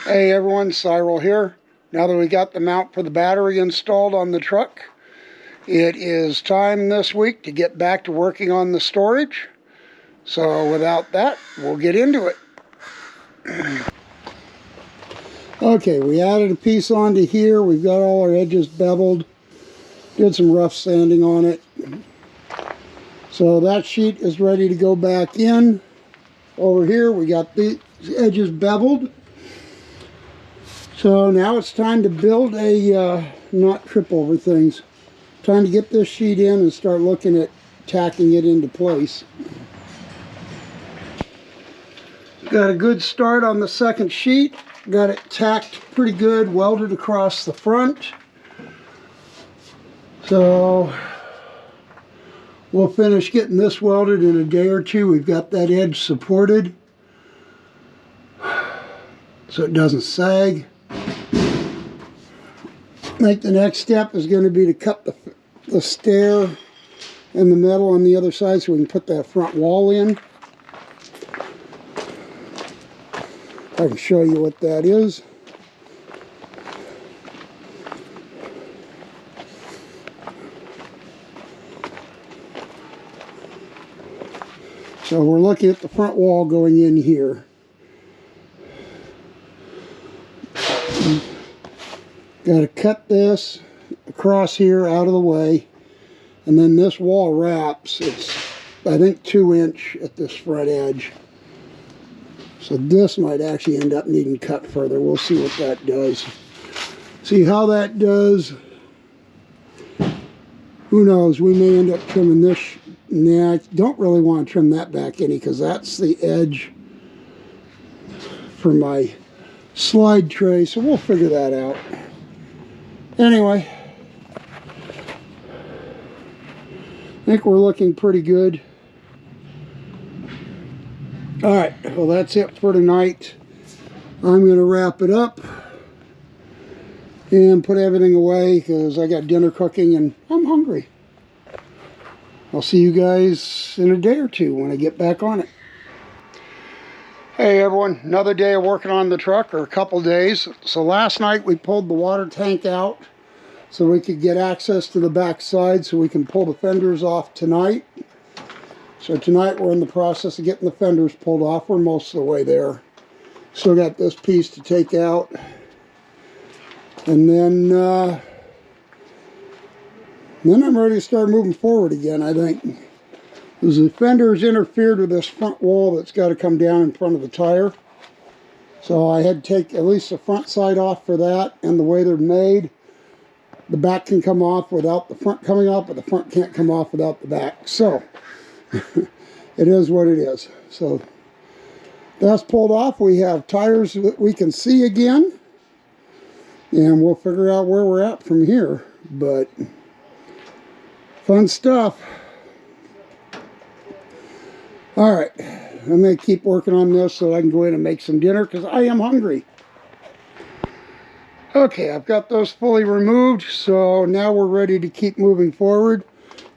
Hey everyone, Cyril here. Now that we got the mount for the battery installed on the truck, it is time this week to get back to working on the storage. So without that, we'll get into it. Okay, we added a piece onto here. We've got all our edges beveled. Did some rough sanding on it. So that sheet is ready to go back in. Over here we got the edges beveled. So now it's time to build a not trip over things. Time to get this sheet in and start looking at tacking it into place. Got a good start on the second sheet. Got it tacked pretty good, welded across the front. So we'll finish getting this welded in a day or two. We've got that edge supported so it doesn't sag. I think the next step is going to be to cut the stair and the metal on the other side so we can put that front wall in. I can show you what that is. So we're looking at the front wall going in here. Got to cut this across here out of the way, and then this wall wraps. It's, I think, 2 inch at this front edge. So this might actually end up needing cut further. We'll see what that does. See how that does. Who knows? We may end up trimming this. Nah, I don't really want to trim that back any because that's the edge for my slide tray. So we'll figure that out. Anyway, I think we're looking pretty good. All right, well that's it for tonight. I'm going to wrap it up and put everything away because I got dinner cooking and I'm hungry. I'll see you guys in a day or two when I get back on it. Hey everyone, another day of working on the truck, or a couple days. So last night we pulled the water tank out so we could get access to the back side so we can pull the fenders off tonight. So tonight we're in the process of getting the fenders pulled off. We're most of the way there. Still got this piece to take out. And then I'm ready to start moving forward again, I think. Because the fenders interfered with this front wall that's got to come down in front of the tire. So I had to take at least the front side off for that. And the way they're made, the back can come off without the front coming off, but the front can't come off without the back. So it is what it is. So that's pulled off. We have tires that we can see again. And we'll figure out where we're at from here. But fun stuff. All right, I'm going to keep working on this so I can go in and make some dinner because I am hungry. Okay, I've got those fully removed, so now we're ready to keep moving forward.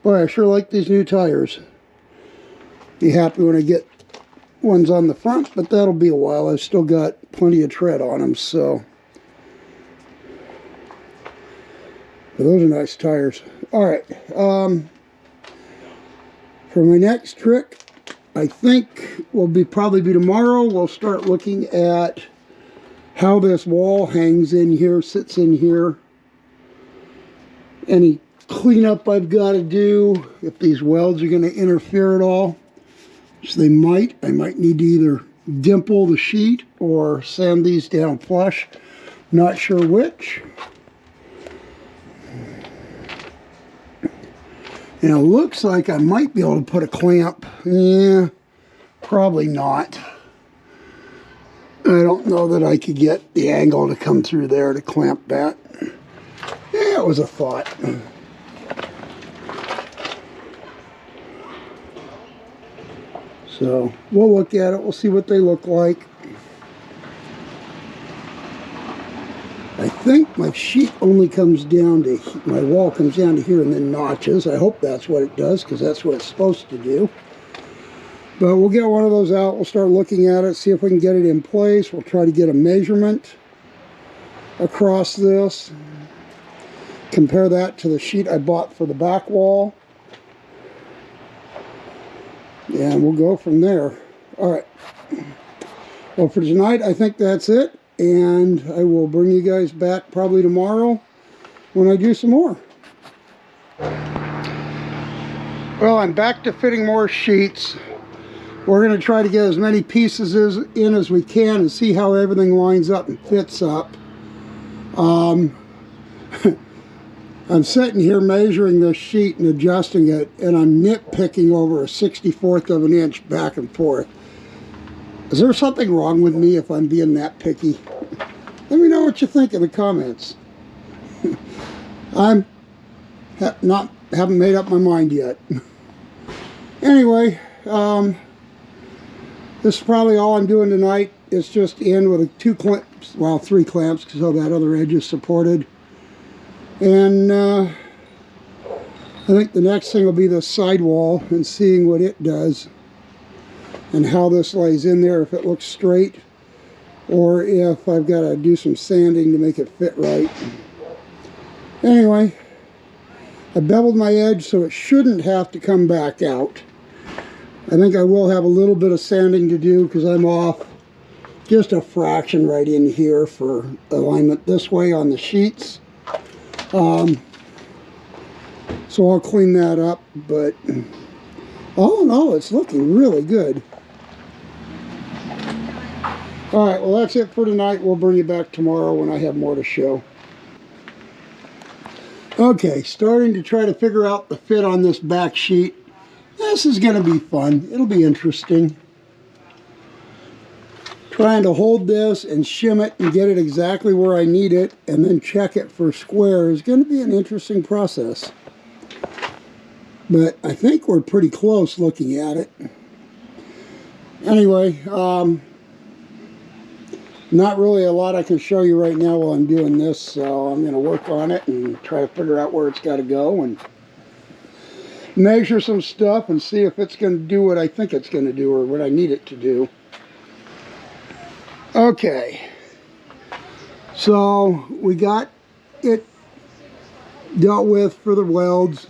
Boy, I sure like these new tires. Be happy when I get ones on the front, but that'll be a while. I've still got plenty of tread on them, so. But those are nice tires. All right, for my next trick, I think will probably be tomorrow. We'll start looking at how this wall hangs in here, sits in here. Any cleanup I've got to do, if these welds are going to interfere at all. So they might. I might need to either dimple the sheet or sand these down flush. Not sure which. And it looks like I might be able to put a clamp. Yeah, probably not. I don't know that I could get the angle to come through there to clamp that. Yeah, it was a thought. So we'll look at it. We'll see what they look like. I think my sheet only comes down to, my wall comes down to here and then notches. I hope that's what it does because that's what it's supposed to do. But we'll get one of those out. We'll start looking at it, see if we can get it in place. We'll try to get a measurement across this. Compare that to the sheet I bought for the back wall. And we'll go from there. All right. Well, for tonight, I think that's it. And I will bring you guys back probably tomorrow when I do some more. Well, I'm back to fitting more sheets. We're going to try to get as many pieces in as we can and see how everything lines up and fits up. I'm sitting here measuring this sheet and adjusting it, and I'm nitpicking over a 64th of an inch back and forth. Is there something wrong with me if I'm being that picky? Let me know what you think in the comments. I haven't made up my mind yet. Anyway, this is probably all I'm doing tonight. It's just in with two clamps, well, 3 clamps, because all that other edge is supported. And I think the next thing will be the sidewall and seeing what it does and how this lays in there, if it looks straight or if I've got to do some sanding to make it fit right. Anyway, I beveled my edge so it shouldn't have to come back out. I think I will have a little bit of sanding to do because I'm off just a fraction right in here for alignment this way on the sheets. So I'll clean that up, but all in all, it's looking really good. All right, well, that's it for tonight. We'll bring you back tomorrow when I have more to show. Okay, starting to try to figure out the fit on this back sheet. This is going to be fun. It'll be interesting. Trying to hold this and shim it and get it exactly where I need it and then check it for square is going to be an interesting process. But I think we're pretty close looking at it. Anyway, not really a lot I can show you right now while I'm doing this, so I'm going to work on it and try to figure out where it's got to go and measure some stuff and see if it's going to do what I think it's going to do or what I need it to do. Okay, so we got it dealt with for the welds.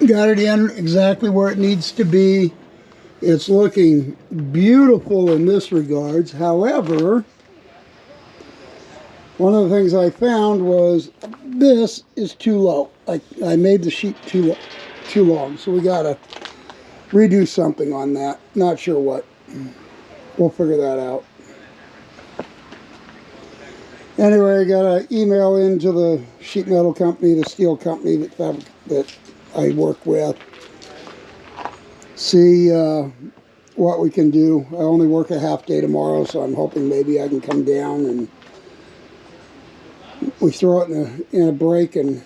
Got it in exactly where it needs to be. It's looking beautiful in this regards. However, one of the things I found was this is too low. I made the sheet too long, so we got to redo something on that. Not sure what. We'll figure that out. Anyway, I got an email into the sheet metal company, the steel company that I work with. See what we can do. I only work a half day tomorrow, so I'm hoping maybe I can come down and we throw it in a break and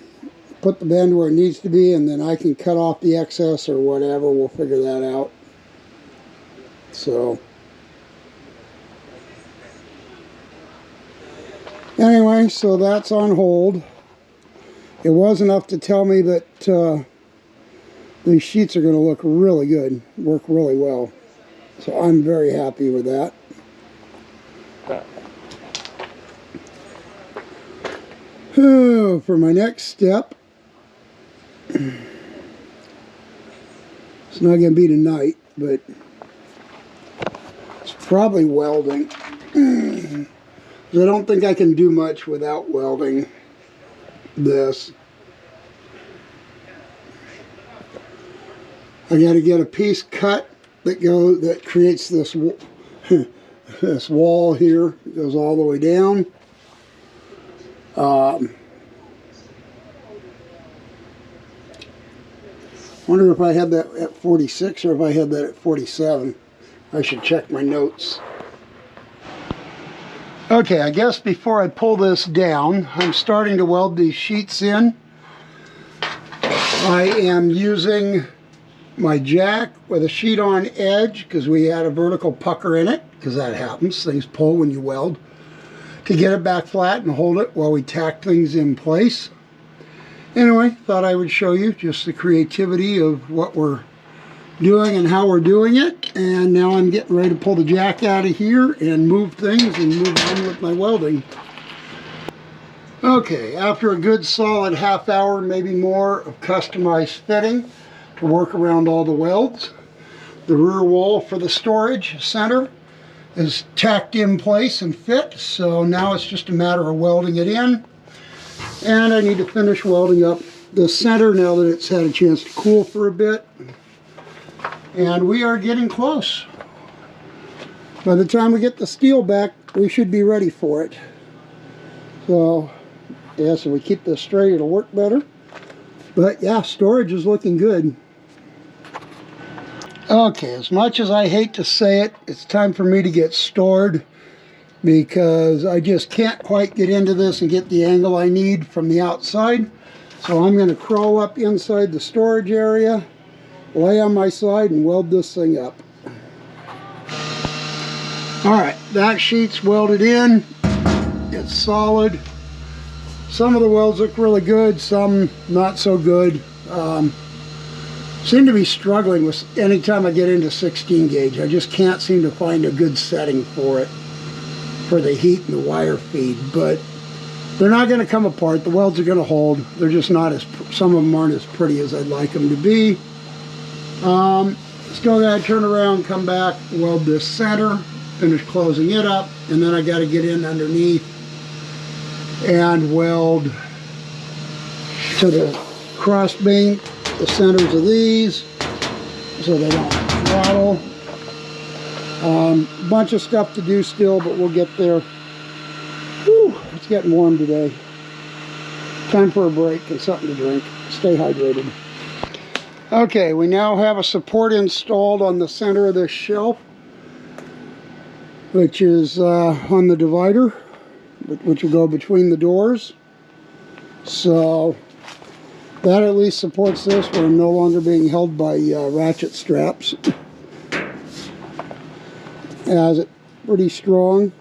put the bend where it needs to be, and then I can cut off the excess or whatever. We'll figure that out. So anyway, so that's on hold. It was enough to tell me that these sheets are going to look really good, work really well. So I'm very happy with that. For my next step, it's not going to be tonight, but it's probably welding. I don't think I can do much without welding this. I got to get a piece cut that creates this this wall here. It goes all the way down. Wonder if I had that at 46 or if I had that at 47. I should check my notes. Okay, I guess before I pull this down, I'm starting to weld these sheets in. I am using my jack with a sheet on edge because we had a vertical pucker in it, because that happens, things pull when you weld, to get it back flat and hold it while we tack things in place. Anyway, thought I would show you just the creativity of what we're doing and how we're doing it. And now I'm getting ready to pull the jack out of here and move things and move on with my welding. Okay, after a good solid half hour, maybe more, of customized fitting to work around all the welds, the rear wall for the storage center is tacked in place and fit, so now it's just a matter of welding it in. And I need to finish welding up the center now that it's had a chance to cool for a bit. And we are getting close. By the time we get the steel back, we should be ready for it. So, yeah, so we keep this straight, it'll work better. But yeah, storage is looking good. Okay, as much as I hate to say it, it's time for me to get stored because I just can't quite get into this and get the angle I need from the outside. So I'm going to crawl up inside the storage area, lay on my side, and weld this thing up. Alright, that sheet's welded in. It's solid. Some of the welds look really good, some not so good. Seem to be struggling with anytime I get into 16 gauge. I just can't seem to find a good setting for it, for the heat and the wire feed. But they're not going to come apart. The welds are going to hold. They're just not as, some of them aren't as pretty as I'd like them to be. Still got to turn around, come back, weld this center, finish closing it up, and then I got to get in underneath and weld to the cross beam the centers of these so they don't throttle. Bunch of stuff to do still, but we'll get there. Whew, it's getting warm today. Time for a break and something to drink. Stay hydrated. Okay, we now have a support installed on the center of this shelf, which is on the divider, which will go between the doors. So that at least supports this where I'm no longer being held by ratchet straps. Has it pretty strong,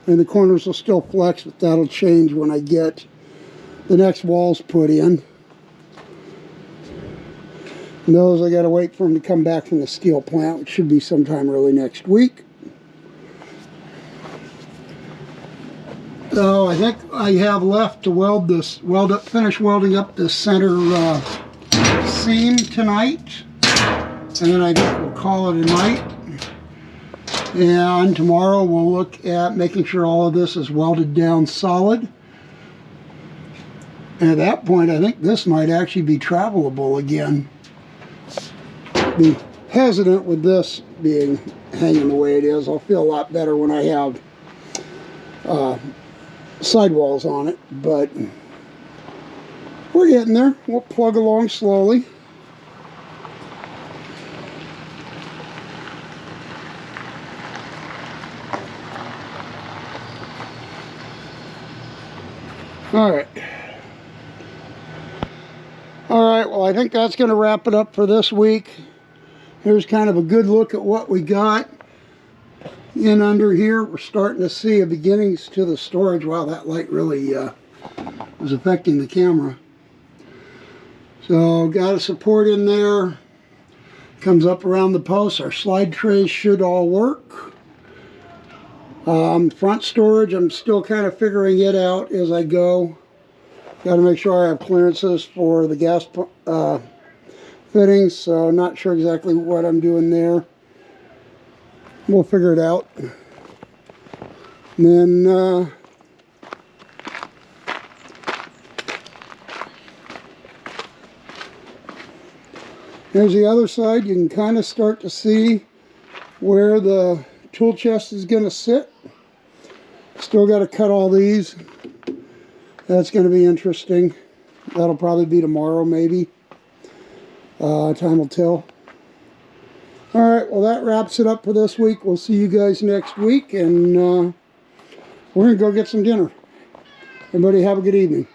and the corners will still flex, but that'll change when I get the next walls put in. And those I gotta wait for them to come back from the steel plant, which should be sometime early next week. So I think I have left to weld this, finish welding up this center seam tonight, and then I think we'll call it a night. And tomorrow we'll look at making sure all of this is welded down solid. And at that point, I think this might actually be travelable again. Be hesitant with this being hanging the way it is. I'll feel a lot better when I have sidewalls on it, but we're getting there. We'll plug along slowly. Alright, well I think that's going to wrap it up for this week. Here's kind of a good look at what we got in under here. We're starting to see a beginnings to the storage. Wow, that light really was affecting the camera. So got a support in there. Comes up around the posts. Our slide trays should all work. Front storage, I'm still kind of figuring it out as I go. Got to make sure I have clearances for the gas fittings, so not sure exactly what I'm doing there. We'll figure it out. And then here's the other side. You can kind of start to see where the tool chest is going to sit. Still got to cut all these. That's going to be interesting. That'll probably be tomorrow, maybe. Time will tell. Alright, well that wraps it up for this week. We'll see you guys next week, and we're going to go get some dinner. Everybody have a good evening.